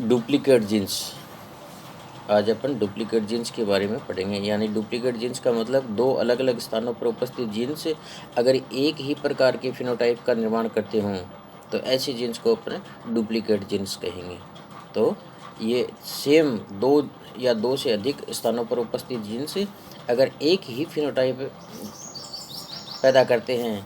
Duplicate jeans. आज अपन duplicate jeans के बारे में पढ़ेंगे। यानी डुप्लीकेट जीन्स का मतलब दो अलग अलग स्थानों पर उपस्थित जीन्स अगर एक ही प्रकार के फिनोटाइप का निर्माण करते हों तो ऐसे जीन्स को अपन डुप्लीकेट जीन्स कहेंगे। तो ये सेम दो या दो से अधिक स्थानों पर उपस्थित जीन्स अगर एक ही फिनोटाइप पैदा करते हैं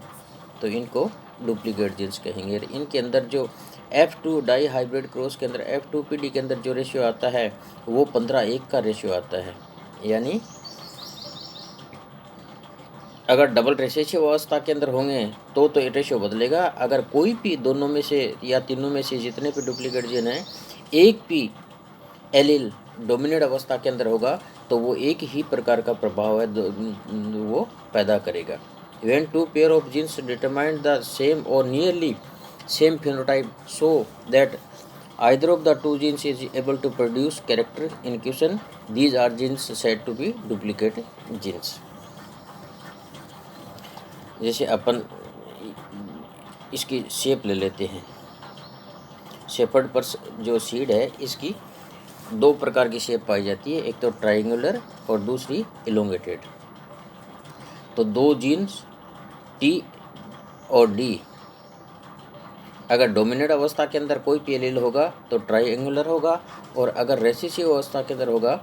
तो इनको डुप्लीकेट जीन्स कहेंगे। इनके अंदर जो F2 डाई हाइब्रिड क्रॉस के अंदर F2PD के अंदर जो रेशियो आता है वो 15:1 का रेशियो आता है। यानी अगर डबल रेसेसिव अवस्था के अंदर होंगे तो ये रेशियो बदलेगा। अगर कोई भी दोनों में से या तीनों में से जितने भी डुप्लीकेट जीन हैं एक भी एलील डोमिनेट अवस्था के अंदर होगा तो वो एक ही प्रकार का प्रभाव है वो पैदा करेगा। When two pair of genes determine the same or nearly same phenotype so that either of the two genes is able to produce character in question, these are genes said to be duplicate genes। जैसे अपन इसकी shape ले लेते हैं। Shepherd पर जो seed है इसकी दो प्रकार की शेप पाई जाती है, एक तो ट्राइंगुलर और दूसरी इलोंगेटेड। तो दो जीन्स टी और डी अगर डोमिनेट अवस्था के अंदर कोई भी एलील होगा तो ट्राइंगुलर होगा, और अगर रेसेसिव अवस्था के अंदर होगा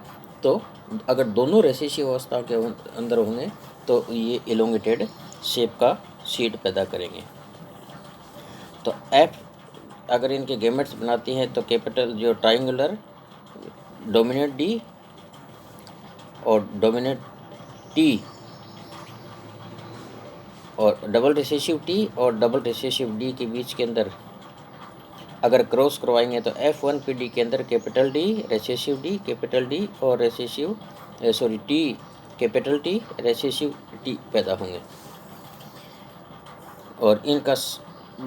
तो अगर दोनों रेसेसिव अवस्था के अंदर होंगे तो ये इलोंगेटेड शेप का सीड पैदा करेंगे। तो एफ अगर इनके गैमेट्स बनाती हैं तो कैपिटल जो ट्राइंगुलर डोमिनेट डी और डोमिनेट टी और डबल रेसेसिव टी और डबल रेसेसिव डी के बीच के अंदर अगर क्रॉस करवाएंगे तो F1PD के अंदर capital D recessive D capital D और recessive T capital T recessive T पैदा होंगे। और इनका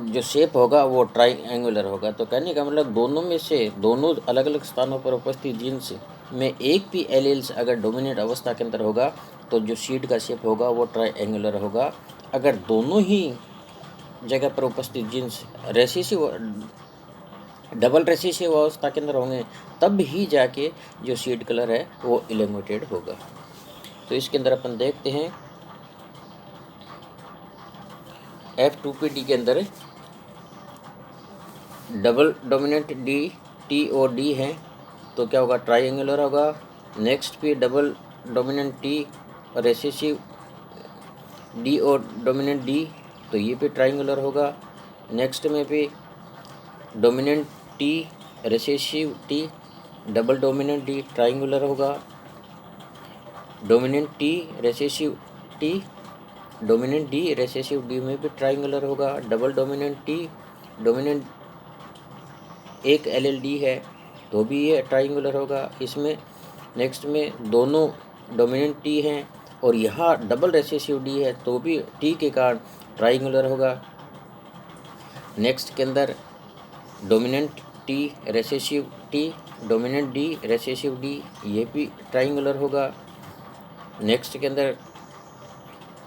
जो शेप होगा वो ट्राइंगुलर होगा। तो कहने का मतलब दोनों में से दोनों अलग अलग स्थानों पर उपस्थित जीन्स में एक भी एलील्स अगर डोमिनेट अवस्था के अंदर होगा तो जो सीड का शेप होगा वो ट्राइंगुलर होगा। अगर दोनों ही जगह पर उपस्थित जीन्स रेसेसिव डबल रेसेसिव अवस्था के अंदर होंगे तब ही जाके जो सीड कलर है वो इलोंगेटेड होगा। तो इसके अंदर अपन देखते हैं F2PD के अंदर डबल डोमिनेंट डी टी और डी है तो क्या होगा, ट्राइंगुलर होगा। नेक्स्ट भी डबल डोमिनेंट टी और रेसेसिव डी और डोमिनेंट डी तो ये भी ट्राइंगुलर होगा। नेक्स्ट में भी dominant T recessive T double dominant D triangular होगा। Dominant T recessive T dominant D recessive D में भी ट्राइंगुलर होगा। डबल डोमिनेंट टी डोमिनेंट एक LLD है तो भी ये ट्राइंगुलर होगा इसमें। नेक्स्ट में दोनों डोमिनेंट टी हैं और यहाँ डबल रेसेसिव डी है तो भी टी के कारण ट्राइंगुलर होगा। नेक्स्ट के अंदर dominant T recessive T dominant D recessive D ये भी ट्राइंगुलर होगा। नेक्स्ट के अंदर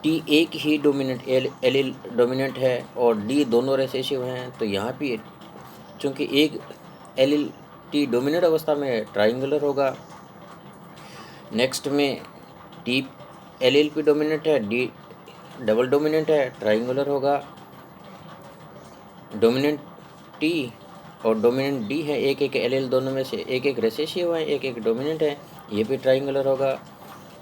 टी एक ही डोमिनेंट एलील डोमिनेंट है और डी दोनों रेसेसिव हैं तो यहाँ भी चूँकि एक एलील टी डोमिनेंट अवस्था में है ट्राइंगुलर होगा। नेक्स्ट में टी एलील भी डोमिनेंट है, डी डबल डोमिनेंट है, ट्राइंगुलर होगा। डोमिनेंट टी और डोमिनेंट डी है, एक एक एलील दोनों में से एक एक रेसेसिव है, एक एक डोमिनेंट है, ये भी ट्राइंगुलर होगा।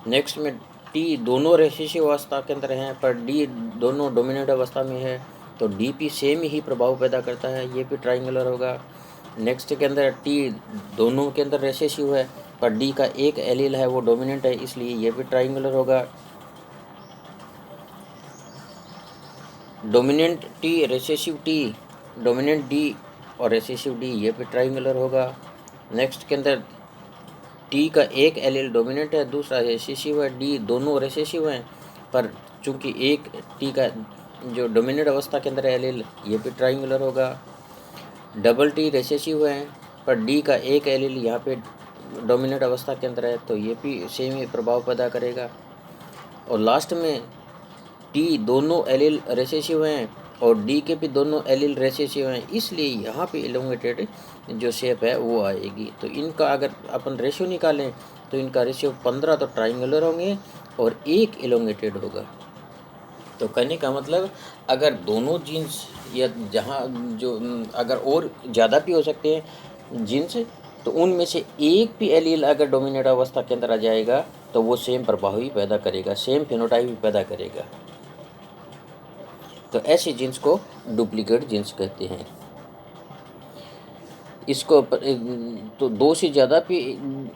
नेक्स्ट में टी दोनों रेसेसिव अवस्था के अंदर हैं पर डी दोनों डोमिनेंट अवस्था में है तो डी भी सेम ही प्रभाव पैदा करता है, ये भी ट्राइंगुलर होगा। नेक्स्ट के अंदर टी दोनों के अंदर रेसेसिव है पर डी का एक एलील है वो डोमिनेंट है इसलिए ये भी ट्राइंगुलर होगा। Dominant T recessive T dominant D और रेसेसिव डी ये भी ट्राइंगुलर होगा। नेक्स्ट के अंदर टी का एक एलील डोमिनेंट है दूसरा रेसेसिव है, डी दोनों रेसेसिव हैं पर चूंकि एक टी का जो डोमिनेंट अवस्था के अंदर एलील ये भी ट्राइंगुलर होगा। डबल टी रेसेसिव है पर डी का एक एलील यहाँ पे डोमिनेंट अवस्था के अंदर है तो ये भी सेम ही प्रभाव पैदा करेगा। और लास्ट में टी दोनों एलील रेसेसिव हैं और डी के भी दोनों एलील रेसेसिव हैं, इसलिए यहाँ पे इलोंगेटेड जो शेप है वो आएगी। तो इनका अगर अपन रेशियो निकालें तो इनका रेशियो 15 तो ट्राइंगुलर होंगे और 1 इलोंगेटेड होगा। तो कहने का मतलब अगर दोनों जीन्स या जहाँ जो अगर और ज़्यादा भी हो सकते हैं जीन्स, तो उनमें से एक भी एलील अगर डोमिनेट अवस्था के अंदर आ जाएगा तो वो सेम प्रभाव ही पैदा करेगा, सेम फिनोटाइप भी पैदा करेगा। तो ऐसी जीन्स को डुप्लीकेट जीन्स कहते हैं। इसको तो 2 से ज़्यादा भी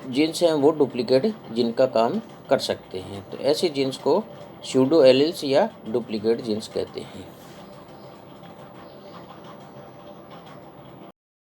जीन्स हैं वो डुप्लीकेट जिनका काम कर सकते हैं। तो ऐसी जीन्स को स्यूडो एलील्स या डुप्लीकेट जीन्स कहते हैं।